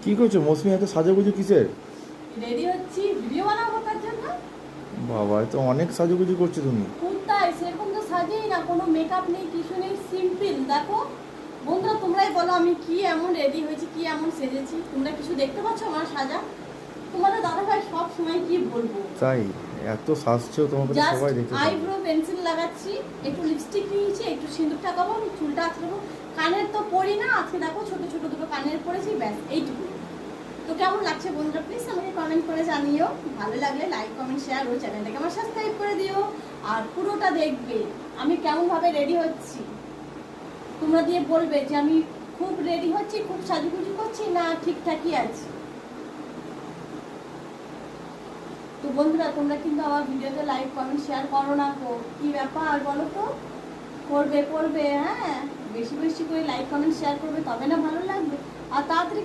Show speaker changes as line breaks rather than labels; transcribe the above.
কি করছো মৌসুমি, এত সাজুগুজু কিসের?
রেডি হচ্ছি ভিডিও বানাবো তার জন্য।
বাবা, এ তো অনেক সাজুগুজু করছো তুমি।
কোথায় সেরকম তো সাজেই না, কোনো মেকআপ নেই, কিছু নেই, সিম্পল। দেখো বন্ধুরা, তোমরাই বলো আমি কি এমন রেডি হয়েছি, কি এমন সেজেছি। তোমরা কিছু দেখতে পাচ্ছ আমার সাজা? তোমাদের দাদাভাই সব সময় কি বলবো,
তাই? এত সাজছো, তোমাকে তো
জাস্ট
সবাই দেখতে পাবে।
আইব্রো পেন্সিল লাগাচ্ছি, একটু লিপস্টিক নিয়েছি, একটু সিঁদুর টাকাবো, আমি চুলটা আঁচড়াবো। কানের তো পরি না, আজকে দেখো ছোট ছোট দুটো কানের পরেছি, ব্যাস এইটুকু। তো কেমন লাগছে বন্ধুরা, প্লিজ আমাকে কমেন্ট করে জানিও। ভালো লাগলে লাইক কমেন্ট শেয়ার, ওই চ্যানেলটাকে আমার সাবস্ক্রাইব করে দিও। আর পুরোটা দেখবে আমি কেমনভাবে রেডি হচ্ছি। তোমরা দিয়ে বলবে যে আমি খুব রেডি হচ্ছি, খুব সাজুগুজু করছি, না ঠিকঠাকই আছি। তো বন্ধুরা, তোমরা কিন্তু আমার ভিডিওতে লাইক কমেন্ট শেয়ার করো না গো, কি ব্যাপার বলো তো? করবে করবে, হ্যাঁ, বেশি বেশি করে লাইক কমেন্ট শেয়ার করবে, তবে না ভালো লাগবে। আর তাড়াতাড়ি